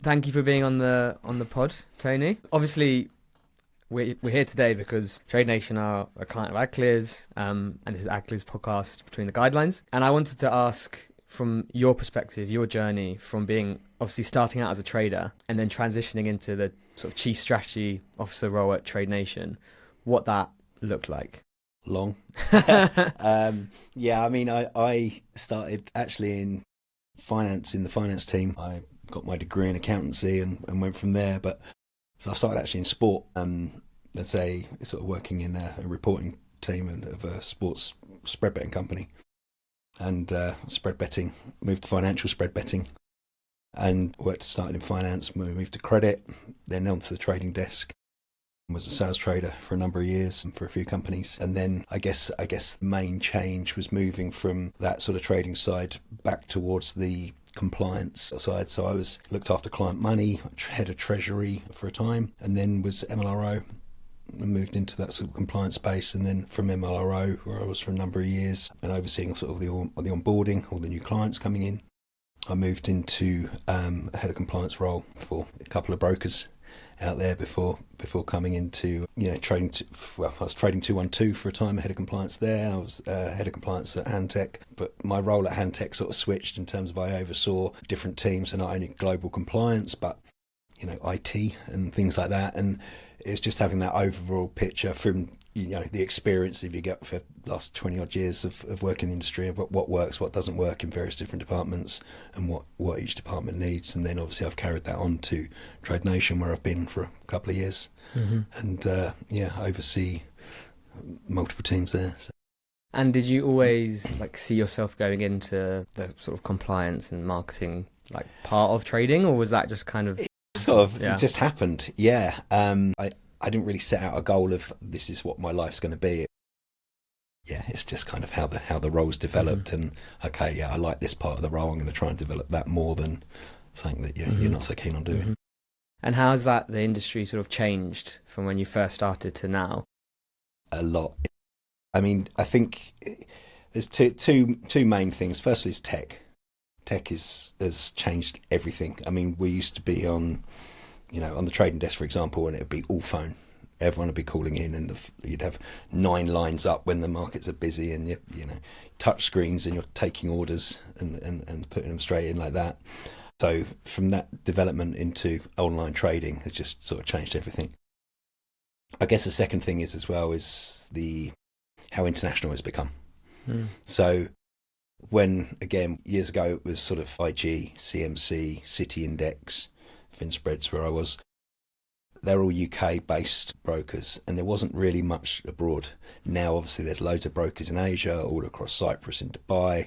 thank you for being on the pod, Tony. Obviously, we're here today because Trade Nation are a client of Adclear's, and this is Adclear's podcast, Between the Guidelines. And I wanted to ask, from your perspective, your journey from being obviously starting out as a trader and then transitioning into the sort of chief strategy officer role at Trade Nation, what that looked like. Long. Yeah, I mean, I started actually in finance, in the finance team. I got my degree in accountancy and went from there. But so I started actually in sport, let's say sort of working in a reporting team of a sports spread betting company, and spread betting, moved to financial spread betting, and started in finance, moved to credit, then onto the trading desk. Was a sales trader for a number of years for a few companies, and then I guess the main change was moving from that sort of trading side back towards the compliance side. So I looked after client money, head of treasury for a time, and then was MLRO and moved into that sort of compliance space. And then from MLRO, where I was for a number of years and overseeing sort of the onboarding, all the new clients coming in, I moved into a head of compliance role for a couple of brokers out there before coming into trading. I was trading 212 for a time, head of compliance there. I was head of compliance at Hantech, but my role at Hantech sort of switched in terms of I oversaw different teams, and not only global compliance but IT and things like that. And it's just having that overall picture from the experience that you get for the last 20 odd years of working in the industry, of what works, what doesn't work in various different departments, and what each department needs. And then obviously I've carried that on to Trade Nation, where I've been for a couple of years, and oversee multiple teams there. So. And did you always see yourself going into the sort of compliance and marketing part of trading, or was that just kind of it just happened? Yeah. I didn't really set out a goal of this is what my life's going to be. Yeah, it's just kind of how the role's developed, and I like this part of the role. I'm going to try and develop that more than something that you're not so keen on doing. And how has the industry sort of changed from when you first started to now? A lot. I mean, I think there's two main things. Firstly is tech. Tech has changed everything. I mean, we used to be on the trading desk, for example, and it would be all phone. Everyone would be calling in, and you'd have 9 lines up when the markets are busy, and you touch screens, and you're taking orders and putting them straight in like that. So from that development into online trading has just sort of changed everything. I guess the second thing is how international it's become. So when, again, years ago, it was sort of IG, CMC, City Index, FinSpreads, where I was. They're all UK-based brokers, and there wasn't really much abroad. Now, obviously, there's loads of brokers in Asia, all across Cyprus and Dubai,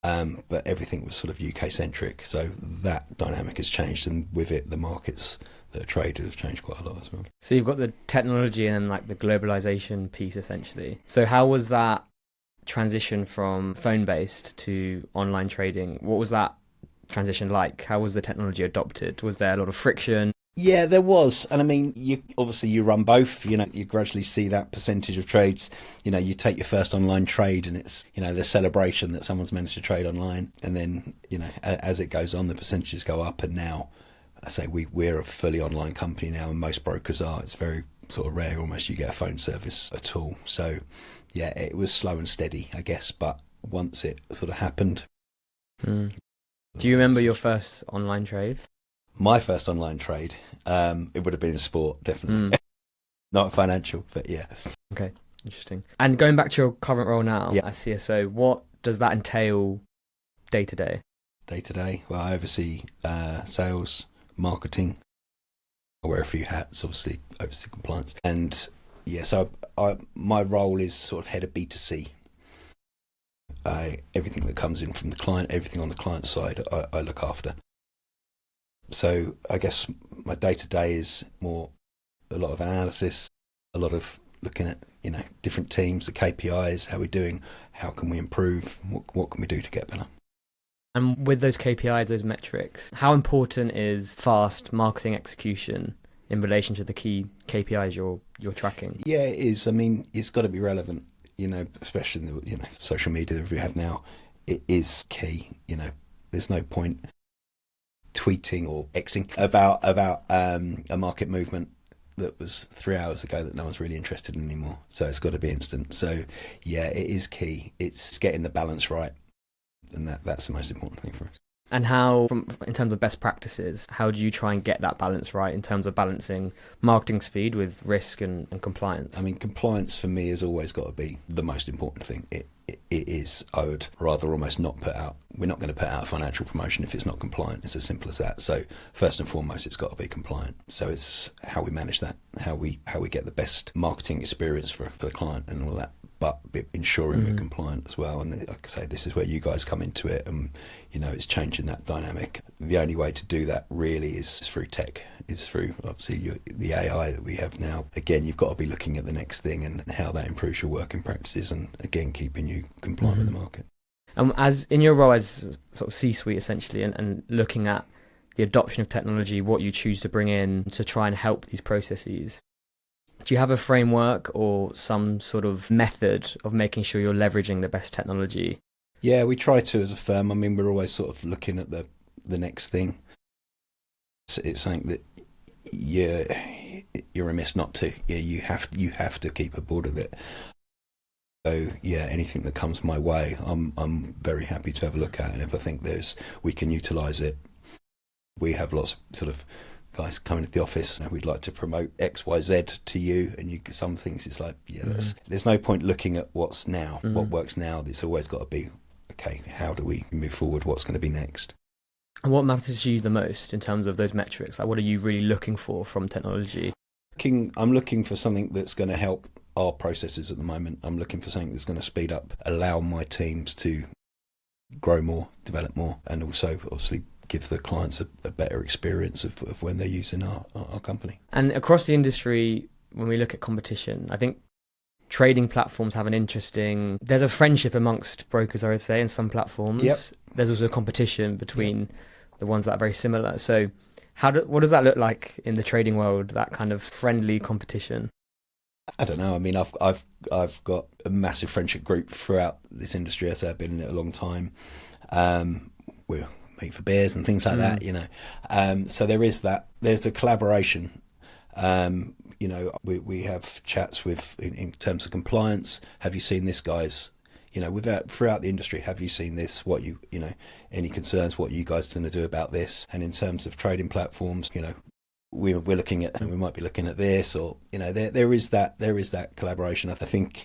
but everything was sort of UK-centric. So that dynamic has changed, and with it, the markets that are traded have changed quite a lot as well. So you've got the technology and then the globalization piece, essentially. So how was that transition from phone-based to online trading? What was that transition like? How was the technology adopted? Was there a lot of friction? Yeah, there was. And I mean, you run both. You gradually see that percentage of trades. You take your first online trade, and it's the celebration that someone's managed to trade online. And then as it goes on, the percentages go up. And now, I say we're a fully online company now, and most brokers are. It's very sort of rare, almost, you get a phone service at all. So yeah, it was slow and steady, I guess. But once it sort of happened. Do you remember your first online trade? My first online trade, it would have been in sport, definitely. Not financial, but yeah. Okay, interesting. And going back to your current role now as CSO, what does that entail day to day? Day to day, well, I oversee sales, marketing. I wear a few hats, obviously, oversee compliance. And yeah, so my role is sort of head of B2C. Everything that comes in from the client, everything on the client side, I look after. So I guess my day-to-day is more a lot of analysis, a lot of looking at different teams, the KPIs, how we're doing, how can we improve, what can we do to get better. And with those KPIs, those metrics, how important is fast marketing execution in relation to the key KPIs you're tracking? Yeah, it is. I mean, it's got to be relevant. Especially in the social media that we have now, it is key. There's no point tweeting or Xing about a market movement that was 3 hours ago that no one's really interested in anymore. So it's got to be instant. So yeah, it is key. It's getting the balance right, and that's the most important thing for us. And how, in terms of best practices, how do you try and get that balance right in terms of balancing marketing speed with risk and compliance? I mean, compliance for me has always got to be the most important thing. It is. I would rather almost not put out. We're not going to put out a financial promotion if it's not compliant. It's as simple as that. So first and foremost, it's got to be compliant. So it's how we manage that, how we get the best marketing experience for the client and all that. But ensuring we're compliant as well. And like I say, this is where you guys come into it, and it's changing that dynamic. The only way to do that really is through tech, is through obviously the AI that we have now. Again, you've got to be looking at the next thing and how that improves your working practices, and again, keeping you compliant with the market. As in your role as sort of C-suite essentially, and looking at the adoption of technology, what you choose to bring in to try and help these processes, do you have a framework or some sort of method of making sure you're leveraging the best technology? Yeah, we try to as a firm. I mean, we're always sort of looking at the next thing. It's something that you're remiss not to. Yeah, you have to keep aboard of it. So yeah, anything that comes my way, I'm very happy to have a look at, and if I think we can utilise it, we have lots of sort of guys coming to the office, we'd like to promote XYZ to you, and some things it's like, there's no point looking at what's now, what works now. It's always got to be, okay, how do we move forward? What's going to be next? And what matters to you the most in terms of those metrics? Like, what are you really looking for from technology? I'm looking for something that's going to help our processes at the moment. I'm looking for something that's going to speed up, allow my teams to grow more, develop more, and also obviously give the clients a better experience of when they're using our company. And across the industry, when we look at competition, I think trading platforms have there's a friendship amongst brokers, I would say, in some platforms. Yep. There's also a competition between the ones that are very similar. So what does that look like in the trading world, that kind of friendly competition? I don't know. I mean, I've got a massive friendship group throughout this industry. I've been in it a long time. We're meet for beers and things like that, so there is that. There's a collaboration. We have chats with in terms of compliance. Have you seen this, guys? Throughout the industry, have you seen this? What any concerns? What are you guys going to do about this? And in terms of trading platforms, we're looking at, we might be looking at this, or there is that collaboration. I think,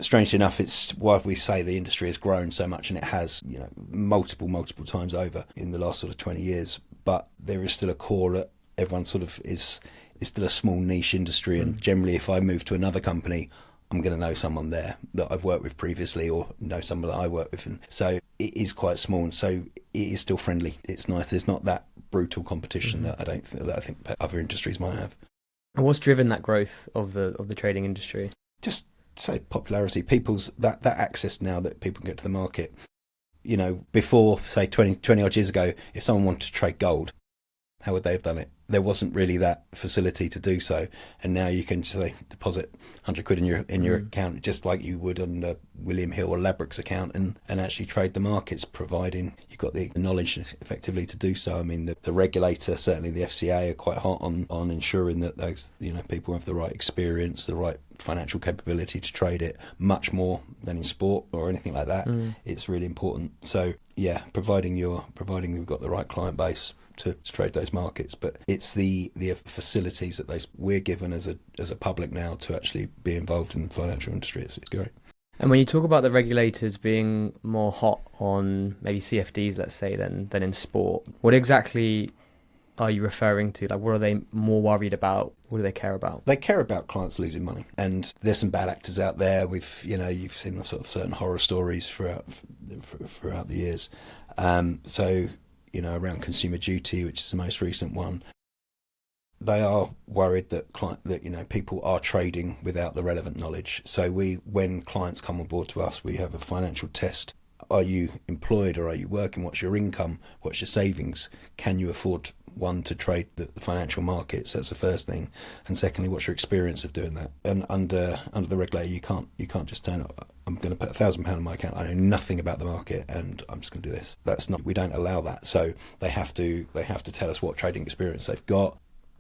strangely enough, it's why we say the industry has grown so much, and it has, multiple times over in the last sort of 20 years. But there is still a core that everyone sort of it's still a small niche industry, and generally, if I move to another company, I'm going to know someone there that I've worked with previously, or know someone that I work with, and so it is quite small, and so it is still friendly. It's nice. There's not that brutal competition that I think other industries might have. And what's driven that growth of the trading industry? Just say popularity, people's that access now that people can get to the market. Before, say 20 odd years ago, if someone wanted to trade gold, how would they have done it? There wasn't really that facility to do so, and now you can say deposit 100 quid in your account, just like you would on the William Hill or Ladbrokes account, and actually trade the markets, providing you've got the knowledge effectively to do so. I mean, the regulator, certainly the FCA, are quite hot on ensuring that those people have the right experience, the right financial capability to trade it, much more than in sport or anything like that. It's really important. So yeah, providing we've got the right client base to trade those markets, but it's the facilities that we're given as a public now to actually be involved in the financial industry. It's great. And when you talk about the regulators being more hot on maybe CFDs, let's say, than in sport, what exactly are you referring to? Like, what are they more worried about? What do they care about? They care about clients losing money, and there's some bad actors out there. You've seen the sort of certain horror stories throughout the years. Around Consumer Duty, which is the most recent one, they are worried that people are trading without the relevant knowledge. So when clients come on board to us, we have a financial test. Are you employed or are you working? What's your income? What's your savings? Can you afford to trade the financial markets? That's the first thing. And secondly, what's your experience of doing that? And under the regulator, you can't just turn up I'm going to put £1,000 on my account. I know nothing about the market, and I'm just going to do this. That's not. We don't allow that. So they have to tell us what trading experience they've got.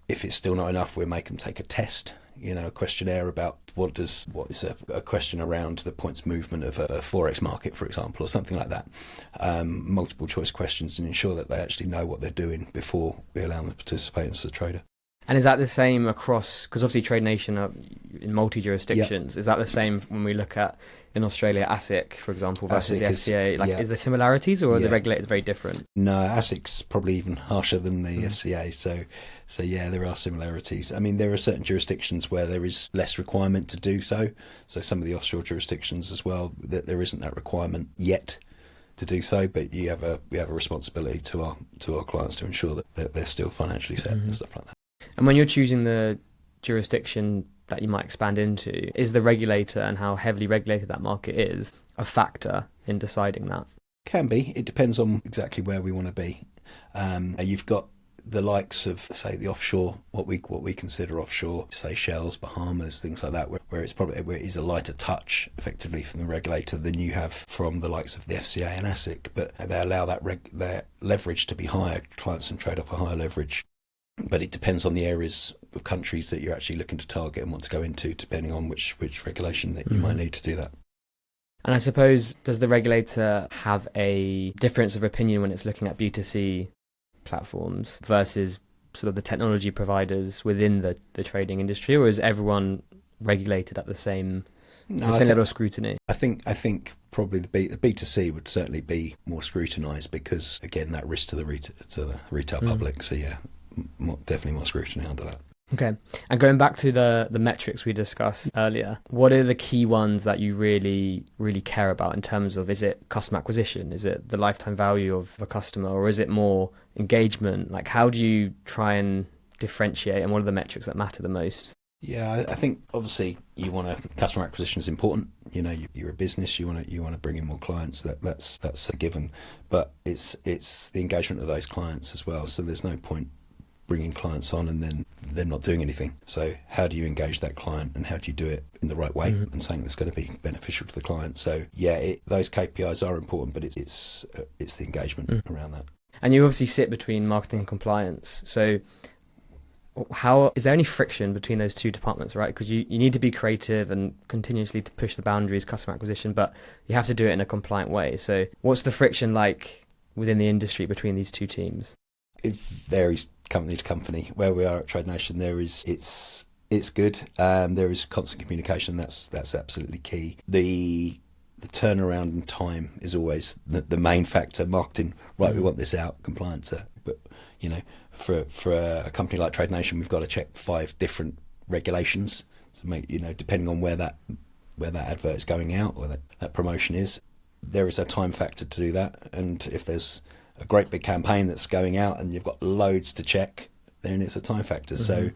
If it's still not enough, we make them take a test. A questionnaire about what is a question around the points movement of a forex market, for example, or something like that. Multiple choice questions, and ensure that they actually know what they're doing before we allow them to participate as a trader. And is that the same across, because obviously Trade Nation are in multi-jurisdictions, Is that the same when we look at, in Australia, ASIC, for example, versus the FCA? Is there similarities, or are the regulators very different? No, ASIC's probably even harsher than the FCA, so yeah, there are similarities. I mean, there are certain jurisdictions where there is less requirement to do so some of the offshore jurisdictions as well, that there isn't that requirement yet to do so, but we have a responsibility to our clients to ensure that they're still financially set and stuff like that. And when you're choosing the jurisdiction that you might expand into, is the regulator and how heavily regulated that market is a factor in deciding that? Can be. It depends on exactly where we want to be. You've got the likes of, say, the offshore, what we consider offshore, Seychelles, Bahamas, things like that, where it is a lighter touch, effectively, from the regulator than you have from the likes of the FCA and ASIC. But they allow their leverage to be higher. Clients can trade off a higher leverage. But it depends on the areas of countries that you're actually looking to target and want to go into, depending on which regulation that you might need to do that. And I suppose, does the regulator have a difference of opinion when it's looking at B2C platforms versus sort of the technology providers within the trading industry, or is everyone regulated at the same level of scrutiny? I think probably the B2C would certainly be more scrutinised because, again, that risk to the retail public. So yeah, definitely more scrutiny under that. Okay. And going back to the metrics we discussed earlier, what are the key ones that you really, really care about in terms of, is it customer acquisition? Is it the lifetime value of a customer, or is it more engagement? Like, how do you try and differentiate, and what are the metrics that matter the most? Yeah, I think obviously customer acquisition is important. You're a business, you want to bring in more clients. That's a given, but it's the engagement of those clients as well. So there's no point bringing clients on and then they're not doing anything. So how do you engage that client, and how do you do it in the right way and something that's going to be beneficial to the client? So yeah, those KPIs are important, but it's the engagement around that. And you obviously sit between marketing and compliance. So how is there any friction between those two departments, right? Because you need to be creative and continuously to push the boundaries, customer acquisition, but you have to do it in a compliant way. So what's the friction like within the industry between these two teams? It varies company to company. Where we are at Trade Nation, it's good. There is constant communication. That's absolutely key. The turnaround in time is always the main factor. Marketing, right? We want this out. Compliance, but for a company like Trade Nation, we've got to check 5 different regulations to make depending on where that advert is going out or that promotion is. There is a time factor to do that, and if there's a great big campaign that's going out and you've got loads to check, then it's a time factor. So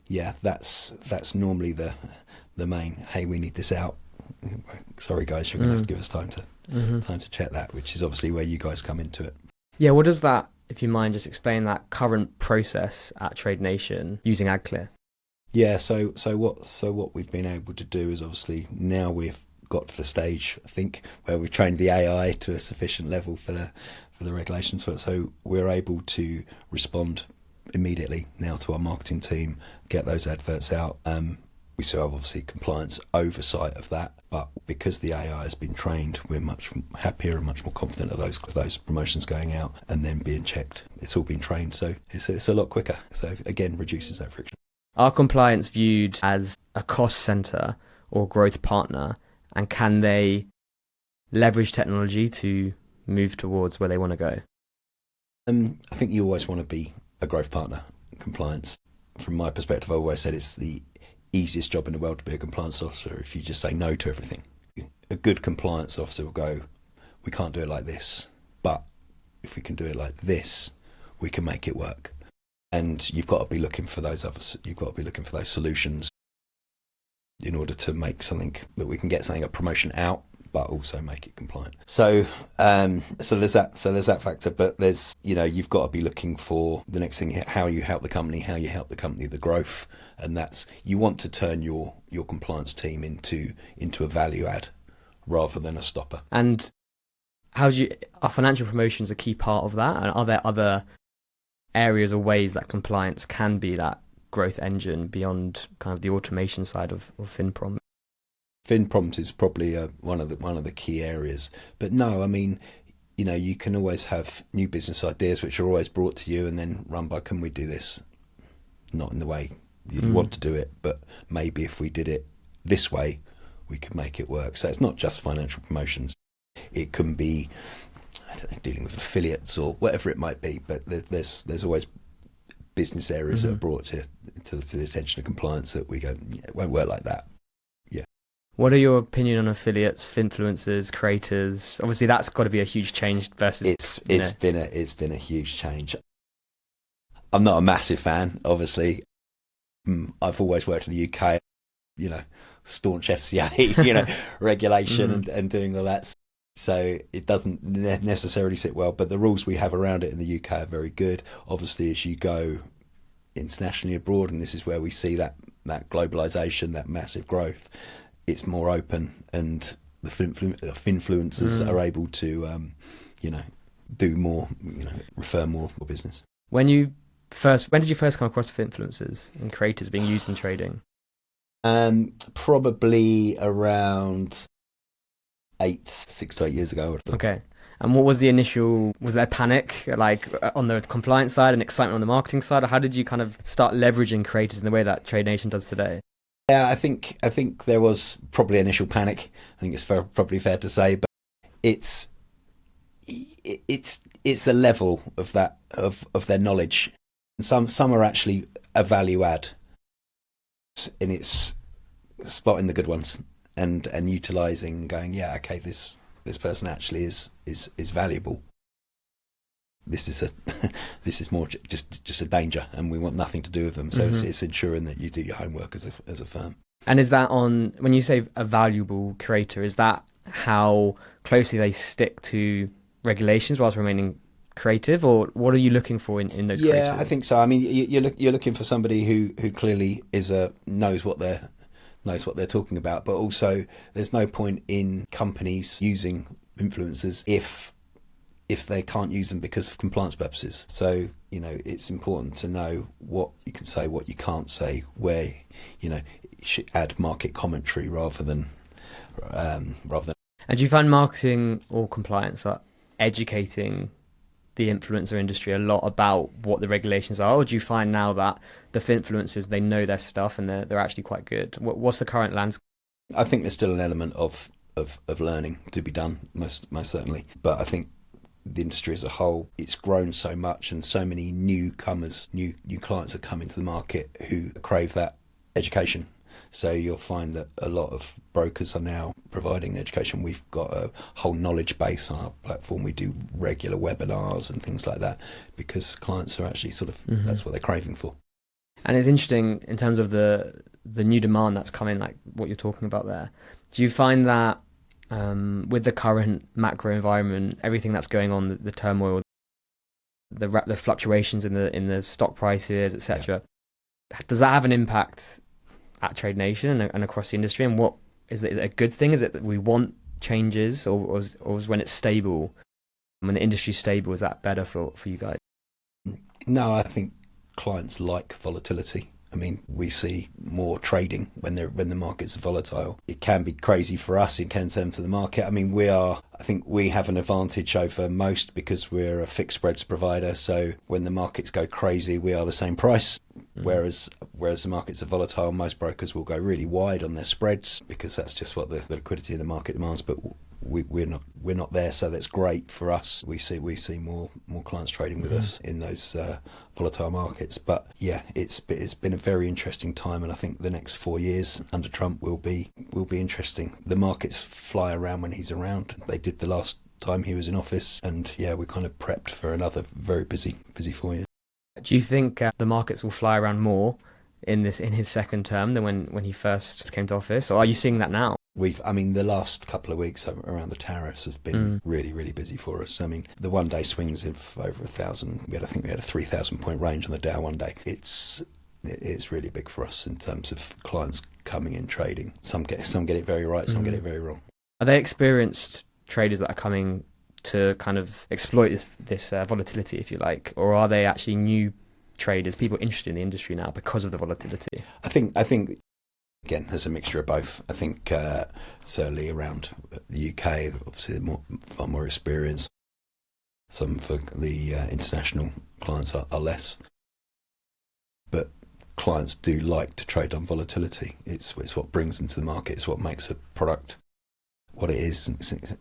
yeah, that's normally the main, hey, we need this out. Sorry guys, you're gonna have to give us time to check that, which is obviously where you guys come into it. Yeah, what does that, if you mind, just explain that current process at Trade Nation using Adclear? Yeah, so what we've been able to do is, obviously now we've got to the stage, I think, where we've trained the AI to a sufficient level for the regulations for it. So we're able to respond immediately now to our marketing team, get those adverts out. We still have obviously compliance oversight of that, but because the AI has been trained, we're much happier and much more confident of those promotions going out and then being checked. It's all been trained, so it's a lot quicker. So again, reduces that friction. Are compliance viewed as a cost center or growth partner, and can they leverage technology to move towards where they want to go? I think you always want to be a growth partner. Compliance, from my perspective, I always said it's the easiest job in the world to be a compliance officer if you just say no to everything. A good compliance officer will go, we can't do it like this, but if we can do it like this, we can make it work. And you've got to be looking for those solutions in order to make something that we can get a promotion out, but also make it compliant. So there's that factor, but there's, you've got to be looking for the next thing, how you help the company, the growth, and that's, you want to turn your compliance team into a value add rather than a stopper. And are financial promotions a key part of that? And are there other areas or ways that compliance can be that growth engine beyond kind of the automation side of FinProm? FinProms is probably one of the key areas. But no, I mean, you can always have new business ideas which are always brought to you and then run by, can we do this? Not in the way you want to do it, but maybe if we did it this way, we could make it work. So it's not just financial promotions. It can be, I don't know, dealing with affiliates or whatever it might be, but there's always business areas that are brought to the attention of compliance that we go, yeah, it won't work like that. Yeah. What are your opinion on affiliates, influencers, creators? Obviously, that's got to be a huge change versus. It's been a huge change. I'm not a massive fan, obviously. I've always worked in the UK, staunch FCA, regulation and doing all that. So it doesn't necessarily sit well, but the rules we have around it in the UK are very good. Obviously, as you go internationally abroad, and this is where we see that globalization, that massive growth, it's more open, and the fInfluencers are able to, do more, refer more business. When did you first come across fInfluencers and creators being used in trading? Probably around 6 to 8 years ago. Okay. And what was the initial, was there panic like on the compliance side and excitement on the marketing side? Or how did you kind of start leveraging creators in the way that Trade Nation does today? Yeah, I think there was probably initial panic. I think it's probably fair to say, but it's the level of that of their knowledge. And some are actually a value add, and it's spotting the good ones and utilising, going, yeah, okay, this person actually is valuable. This is more just a danger, and we want nothing to do with them. So it's ensuring that you do your homework as a firm. And is that when you say a valuable creator, is that how closely they stick to regulations whilst remaining creative, or what are you looking for in those creators? Yeah, I think so. I mean, you're looking for somebody who clearly knows what they're talking about, but also there's no point in companies using influencers if they can't use them because of compliance purposes. So, it's important to know what you can say, what you can't say, where, you should add market commentary rather than. And do you find marketing or compliance are educating the influencer industry a lot about what the regulations are, or do you find now that the influencers, they know their stuff and they're actually quite good? What's the current landscape? I think there's still an element of learning to be done, most certainly. But I think the industry as a whole, it's grown so much, and so many newcomers, new clients are coming to the market who crave that education. So you'll find that a lot of brokers are now providing education. We've got a whole knowledge base on our platform. We do regular webinars and things like that because clients are actually sort of, that's what they're craving for. And it's interesting in terms of the new demand that's coming, like what you're talking about there. Do you find that with the current macro environment, everything that's going on, the turmoil, the fluctuations in the stock prices, etc., does that have an impact at Trade Nation and across the industry? And what is it a good thing? Is it that we want changes, or when it's stable, when the industry's stable, is that better for you guys? No, I think clients like volatility. I mean, we see more trading when the markets are volatile. It can be crazy for us in terms of the market. I mean, I think we have an advantage over most because we're a fixed spreads provider. So when the markets go crazy, we are the same price. Whereas the markets are volatile, most brokers will go really wide on their spreads because that's just what the liquidity in the market demands. But we're not there, so that's great for us. We see more clients trading with us in those volatile markets. But yeah, it's been a very interesting time, and I think the next 4 years under Trump will be interesting. The markets fly around when he's around. They did the last time he was in office, and yeah, we're kind of prepped for another very busy 4 years. Do you think the markets will fly around more in his second term than when he first came to office, or are you seeing that now? The last couple of weeks around the tariffs have been really, really busy for us. I mean, the one-day swings of over 1,000. I think we had a 3,000 point range on the Dow one day. It's really big for us in terms of clients coming in trading. Some get it very right, some get it very wrong. Are they experienced traders that are coming to kind of exploit this volatility, if you like, or are they actually new traders, people interested in the industry now because of the volatility? I think again, there's a mixture of both. I think certainly around the UK, obviously they're far more experienced. Some for the international clients are less, but clients do like to trade on volatility. It's what brings them to the market. It's what makes a product what it is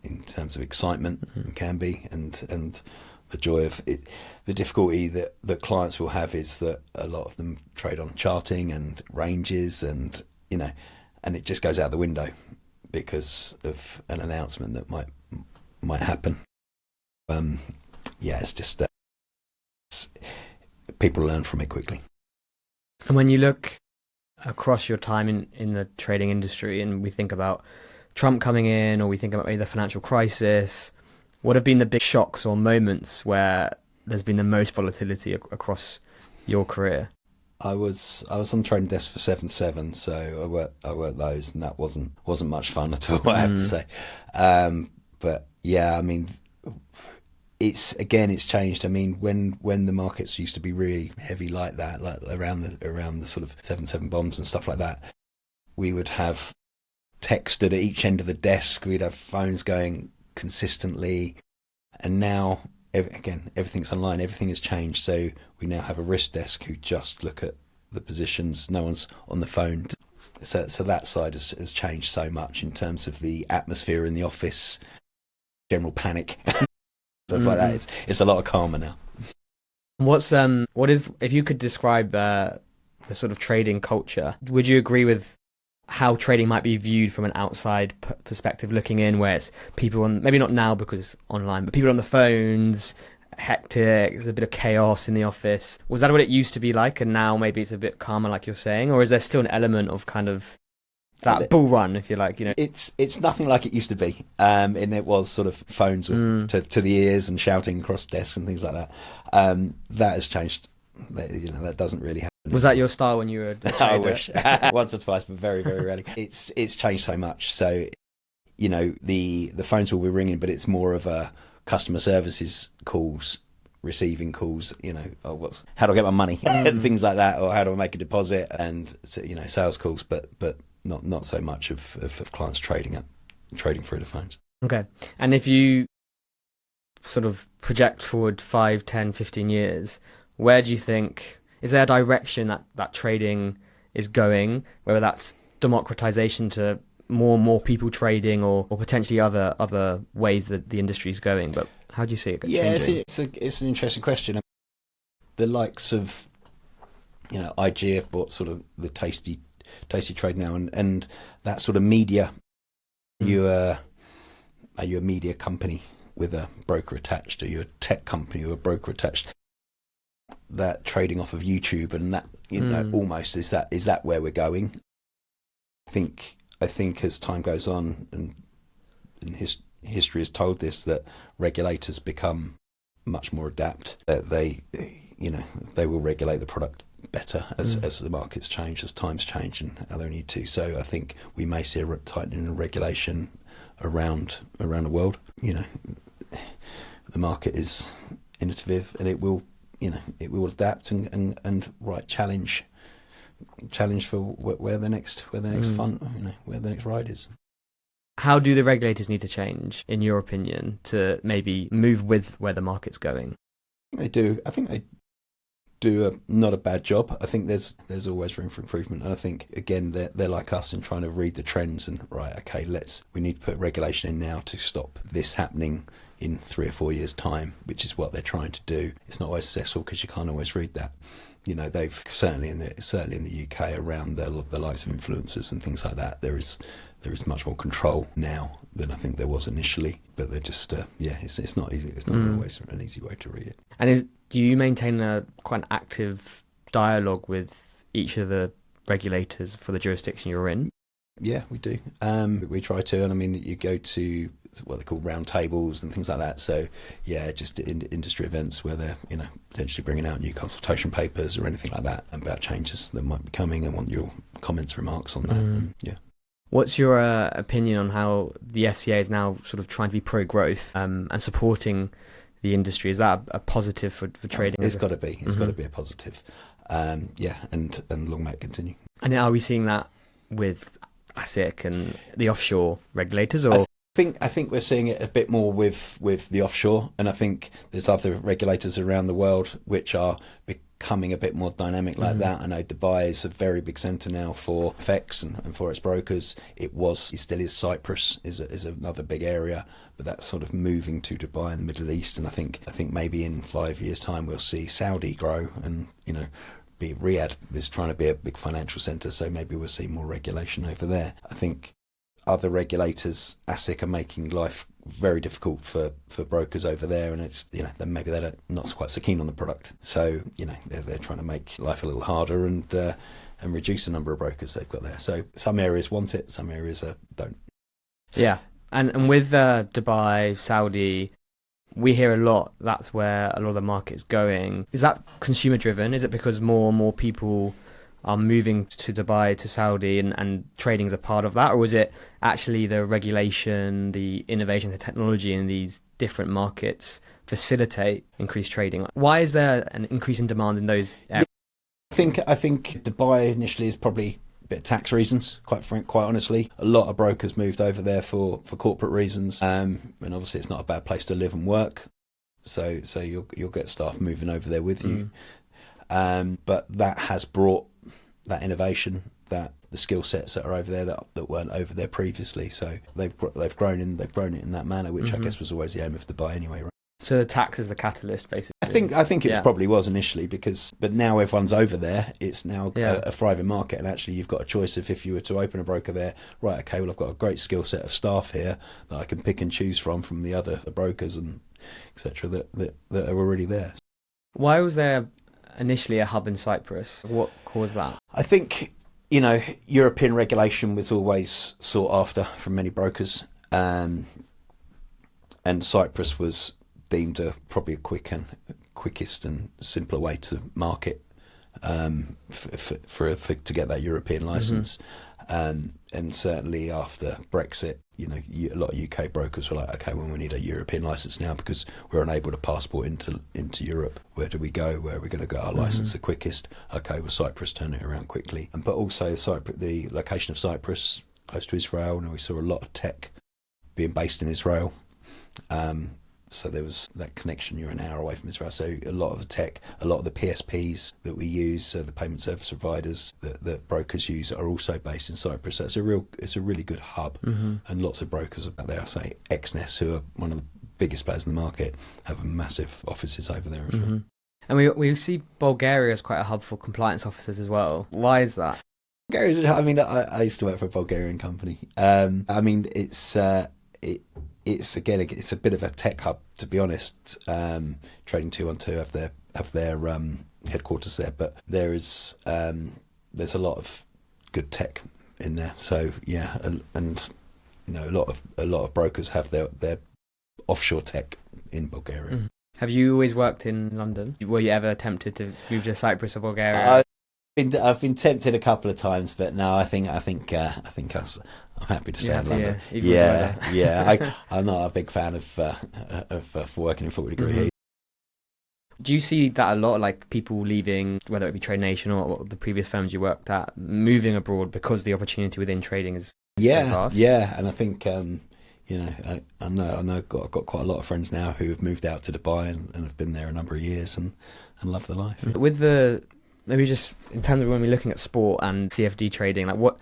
in terms of excitement. It can be, and the joy of it. The difficulty that clients will have is that a lot of them trade on charting and ranges, and and it just goes out the window because of an announcement that might happen. It's just people learn from it quickly. And when you look across your time in the trading industry, and we think about Trump coming in, or we think about maybe the financial crisis, what have been the big shocks or moments where there's been the most volatility across your career? I was on the trading desk for 7/7, so I worked those, and that wasn't much fun at all, I have to say. But yeah, I mean, it's changed. I mean, when the markets used to be really heavy like that, like around the sort of 7/7 bombs and stuff like that, we would have text at each end of the desk. We'd have phones going consistently, and now everything's online. Everything has changed. So we now have a risk desk who just look at the positions. No one's on the phone. So that side has changed so much in terms of the atmosphere in the office, general panic, stuff like that. It's a lot calmer now. What is, if you could describe the sort of trading culture, would you agree with how trading might be viewed from an outside perspective looking in, where it's people on, maybe not now because it's online, but people on the phones, hectic, there's a bit of chaos in the office? Was that what it used to be like, and now maybe it's a bit calmer like you're saying, or is there still an element of kind of that bull run, if you like? It's nothing like it used to be, and it was sort of phones to the ears and shouting across desks and things like that. That has changed. That doesn't really happen. Was that your style when you were a trader? I wish. Once or twice, but very, very rarely. It's changed so much. So, the phones will be ringing, but it's more of a customer services calls, receiving calls, how do I get my money? Things like that, or how do I make a deposit, and sales calls, but not so much of clients trading through the phones. Okay. And if you sort of project forward 5, 10, 15 years, where do you think, is there a direction that trading is going, whether that's democratization to more and more people trading, or potentially other ways that the industry is going? But how do you see it changing? It's an interesting question. The likes of IG have bought sort of the tasty trade now, and that sort of media. Are you a media company with a broker attached? Are you a tech company with a broker attached? That trading off of YouTube, and that almost is that where we're going? I think as time goes on, and history has told this, that regulators become much more adept. That they will regulate the product better as the markets change, as times change, and how they need to. So I think we may see a tightening of regulation around the world. The market is innovative, and it will adapt and challenge for where the next fun, where the next ride is. How do the regulators need to change, in your opinion, to maybe move with where the market's going? They do. I think they do not a bad job. I think there's always room for improvement, and I think again they're like us in trying to read the trends and we need to put regulation in now to stop this happening in 3 or 4 years' time, which is what they're trying to do. It's not always successful because you can't always read that. They've certainly in the UK, around the likes of influencers and things like that, there is much more control now than I think there was initially. But they're just it's not easy. It's not always an easy way to read it. And do you maintain quite an active dialogue with each of the regulators for the jurisdiction you're in? Yeah, we do. We try to, and I mean, you go to what they call round tables and things like that. So yeah, just industry events where they're potentially bringing out new consultation papers or anything like that about changes that might be coming, and want your comments, remarks on that. And, yeah. What's your opinion on how the FCA is now sort of trying to be pro-growth and supporting the industry? Is that a positive for trading? It's got to be. It's got to be a positive. Yeah, and long may it continue. And are we seeing that with ASIC and the offshore regulators, or? I think we're seeing it a bit more with the offshore, and I think there's other regulators around the world which are becoming a bit more dynamic like that. I know Dubai is a very big centre now for FX and for its brokers. It still is. Cyprus is another big area, but that's sort of moving to Dubai and the Middle East. And I think maybe in 5 years' time we'll see Saudi grow, and Riyadh is trying to be a big financial centre, so maybe we'll see more regulation over there. I think other regulators, ASIC, are making life very difficult for brokers over there, and it's then maybe they're not quite so keen on the product. So they're trying to make life a little harder and reduce the number of brokers they've got there. So some areas want it, some areas don't. Yeah, and with Dubai, Saudi, we hear a lot. That's where a lot of the market's going. Is that consumer driven? Is it because more and more people are moving to Dubai, to Saudi, and trading is a part of that? Or is it actually the regulation, the innovation, the technology in these different markets facilitate increased trading? Why is there an increase in demand in those areas? I think Dubai initially is probably a bit of tax reasons, quite honestly. A lot of brokers moved over there for corporate reasons, and obviously it's not a bad place to live and work. So you'll get staff moving over there with you. But that has brought that innovation, that the skill sets that are over there that weren't over there previously. So they've grown it in that manner, which I guess was always the aim of Dubai anyway, right? So the tax is the catalyst, basically. I think it probably was initially, but now everyone's over there. It's now a thriving market, and actually you've got a choice of, if you were to open a broker there, right? Okay, well, I've got a great skill set of staff here that I can pick and choose from the other brokers and etc. that are already there. Why was there initially a hub in Cyprus? What caused that? I think European regulation was always sought after from many brokers, and Cyprus was deemed probably a quickest and simpler way to market to get that European license. And certainly after Brexit, a lot of UK brokers were like, okay, well, we need a European license now because we're unable to passport into Europe. Where do we go? Where are we going to get our license the quickest? Okay, well, Cyprus turned it around quickly. But also the location of Cyprus, close to Israel, and we saw a lot of tech being based in Israel. So there was that connection. You're an hour away from Israel. So a lot of the tech, a lot of the PSPs that we use, so the payment service providers that brokers use, are also based in Cyprus. So it's a really good hub, and lots of brokers out there. I say XNES, who are one of the biggest players in the market, have massive offices over there as well. And we see Bulgaria as quite a hub for compliance officers as well. Why is that? Bulgaria, I used to work for a Bulgarian company. It's a bit of a tech hub, to be honest. Trading 212 have their headquarters there, but there's a lot of good tech in there. So yeah, and a lot of brokers have their offshore tech in Bulgaria. Have you always worked in London? Were you ever tempted to move to Cyprus or Bulgaria? I've been tempted a couple of times, but no, I think I'm happy to stay in London. I'm not a big fan of working in 40 degree heat. Do you see that a lot, like people leaving, whether it be Trade Nation or the previous firms you worked at, moving abroad because the opportunity within trading is so vast? Yeah, and I think I know I've got quite a lot of friends now who have moved out to Dubai and have been there a number of years and love the life. With maybe just in terms of when we're looking at sport and CFD trading, like what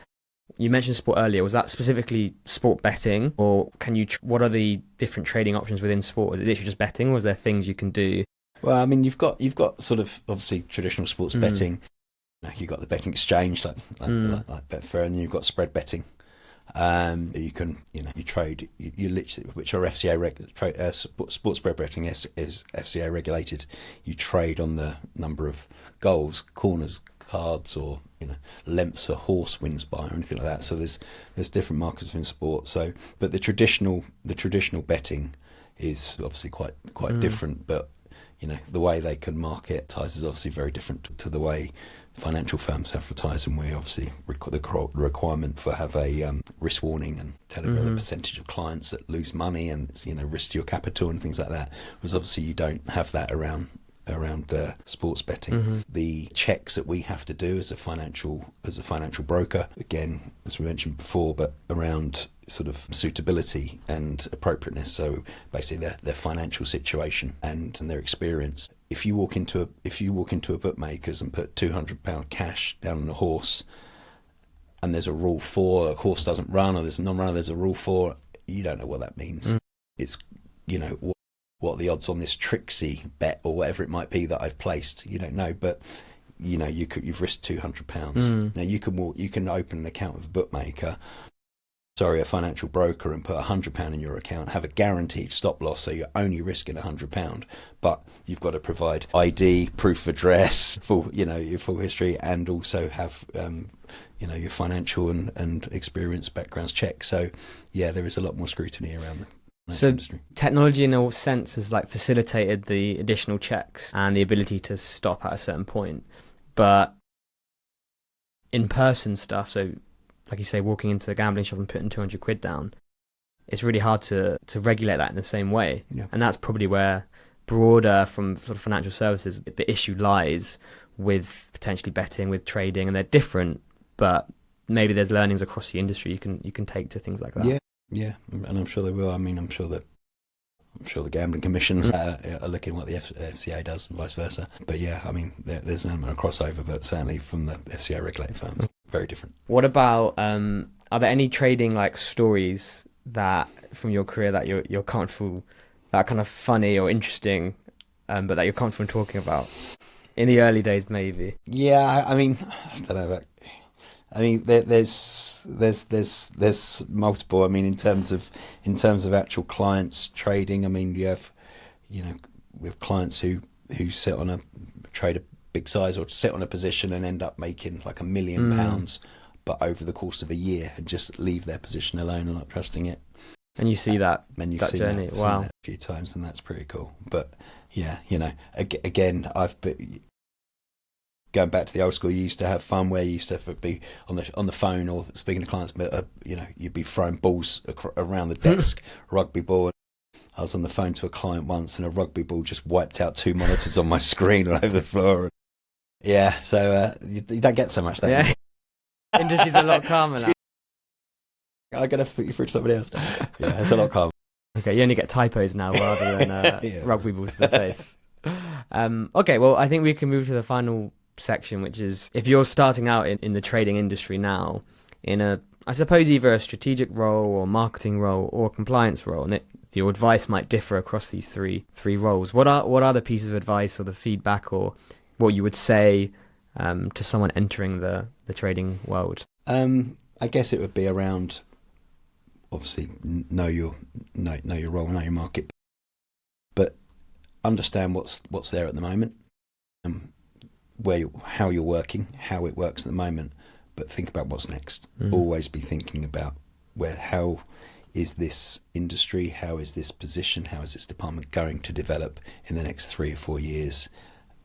you mentioned sport earlier, was that specifically sport betting, or what are the different trading options within sport? Is it literally just betting, or is there things you can do? Well, you've got sort of obviously traditional sports betting. You've got the betting exchange like Betfair, and then you've got spread betting. You can you trade you literally, which are FCA sports spread betting is FCA regulated. You trade on the number of goals, corners, cards, or lengths a horse wins by, or anything like that. So there's different markets in sport. So, but the traditional betting is obviously quite different. But the way they can market ties is obviously very different to the way financial firms advertise, and we obviously the requirement for have a risk warning and telling the percentage of clients that lose money and risk to your capital and things like that. Whereas obviously you don't have that around sports betting. The checks that we have to do as a financial broker, again, as we mentioned before, but around sort of suitability and appropriateness. So basically their financial situation and their experience. If you walk into a bookmaker's and put £200 cash down on a horse, and there's a rule 4, a horse doesn't run, or there's a non-runner, there's a rule 4, you don't know what that means. It's what are the odds on this Trixie bet or whatever it might be that I've placed. You don't know, but you've risked £200. Now you can open an account with a financial broker, and put £100 in your account, have a guaranteed stop loss, so you're only risking £100, but you've got to provide ID, proof of address, your full history, and also have your financial and experience backgrounds checked. So yeah, there is a lot more scrutiny around the industry. Technology in a sense has facilitated the additional checks and the ability to stop at a certain point, but in-person stuff, so like you say, walking into a gambling shop and putting £200 down, it's really hard to regulate that in the same way. Yeah. And that's probably where broader from sort of financial services, the issue lies with potentially betting, with trading, and they're different, but maybe there's learnings across the industry you can take to things like that. Yeah, and I'm sure they will. I mean, I'm sure the Gambling Commission are looking at what the FCA does and vice versa. But yeah, I mean, there's an element of crossover, but certainly from the FCA regulated firms, very different. What about, are there any trading stories that from your career that you're comfortable, that are kind of funny or interesting, but that you're comfortable talking about? In the early days, maybe. Yeah, I mean, I don't know. There's multiple. I mean, in terms of actual clients trading. I mean, you have, we have clients who trade a big size or sit on a position and end up making like £1 million, but over the course of a year, and just leave their position alone and not trusting it. And you see that journey. Seen Wow, that a few times, and that's pretty cool. But yeah, again, I've been going back to the old school. You used to have fun where you used to be on the phone or speaking to clients, but you'd be throwing balls around the desk, rugby ball. I was on the phone to a client once, and a rugby ball just wiped out 2 monitors on my screen all over the floor. Yeah, so you don't get so much that. Yeah, industry's a lot calmer now. I'm gonna put you through to somebody else. Yeah, it's a lot calmer. Okay, you only get typos now rather than rugby balls to the face. Okay, well, I think we can move to the final section, which is if you're starting out in the trading industry now, in I suppose either a strategic role or marketing role or a compliance role, and your advice might differ across these three roles. What are the pieces of advice or the feedback or what you would say to someone entering the trading world? I guess it would be around, obviously, know your role, know your market, but understand what's there at the moment, how you're working, how it works at the moment, but think about what's next. Always be thinking about how is this industry, how is this position, how is this department going to develop in the next 3 or 4 years,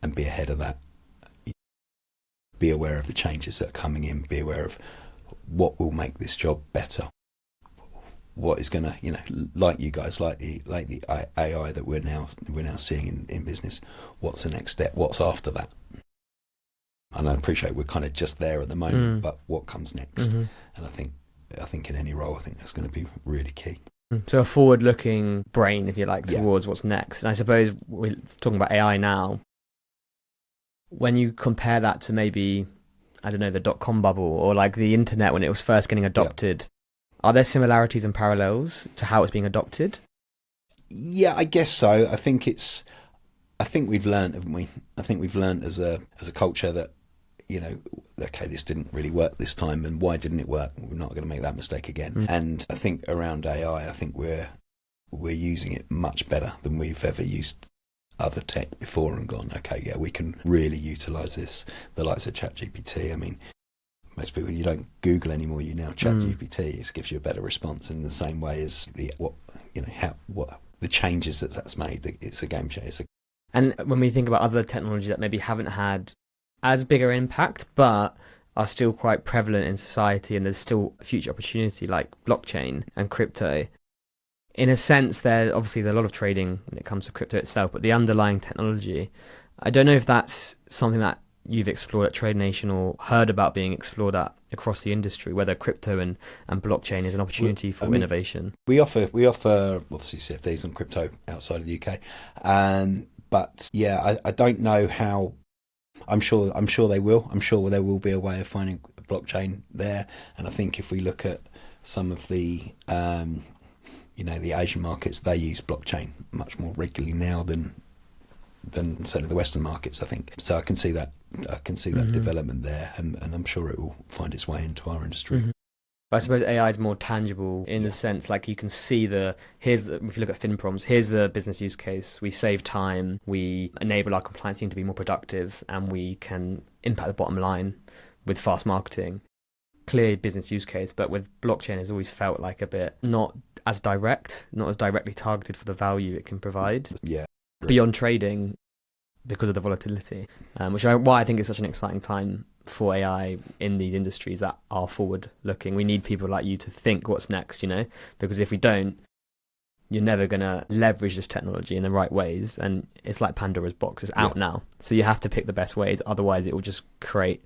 and be ahead of that. Be aware of the changes that are coming in, be aware of what will make this job better, what is going to, like you guys, like the AI that we're now seeing in business. What's the next step? What's after that? And I appreciate we're kind of just there at the moment, but what comes next? And I think in any role, I think that's going to be really key. So a forward-looking brain, if you like, towards what's next. And I suppose we're talking about AI now. When you compare that to maybe, I don't know, the dot-com bubble or like the internet when it was first getting adopted, are there similarities and parallels to how it's being adopted? Yeah, I guess so. I think we've learned, haven't we? I think we've learned as a culture that, okay, this didn't really work this time, and why didn't it work? We're not going to make that mistake again. And I think around AI, I think we're using it much better than we've ever used other tech before and gone, okay, yeah, we can really utilise this. The likes of ChatGPT, I mean, most people, you don't Google anymore, you now ChatGPT. It gives you a better response in the same way as the changes that's made. It's a game changer. And when we think about other technologies that maybe haven't had as bigger impact, but are still quite prevalent in society, and there's still future opportunity like blockchain and crypto. In a sense, there's a lot of trading when it comes to crypto itself, but the underlying technology, I don't know if that's something that you've explored at Trade Nation or heard about being explored at across the industry, whether crypto and blockchain is an opportunity for innovation. We offer obviously CFDs on crypto outside of the UK, but yeah, I don't know how. I'm sure they will. I'm sure there will be a way of finding a blockchain there, and I think if we look at some of the the Asian markets, they use blockchain much more regularly now than certainly the Western markets, I think. So I can see that development there, and I'm sure it will find its way into our industry. Mm-hmm. But I suppose AI is more tangible in the sense, like you can see if you look at FinProms, here's the business use case. We save time, we enable our compliance team to be more productive, and we can impact the bottom line with fast marketing. Clear business use case, but with blockchain, it's always felt like a bit not as directly targeted for the value it can provide. Yeah. Beyond trading because of the volatility, which is why I think it's such an exciting time for AI in these industries that are forward looking. We need people like you to think what's next, because if we don't, you're never going to leverage this technology in the right ways. And it's like Pandora's box. It's out now. So you have to pick the best ways. Otherwise it will just create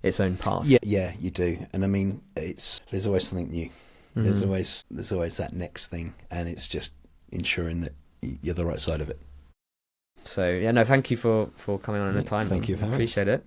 its own path. Yeah, you do. And I mean, there's always something new. Mm-hmm. There's always that next thing. And it's just ensuring that you're the right side of it. So, thank you for coming on in the time. Thank you, Appreciate it.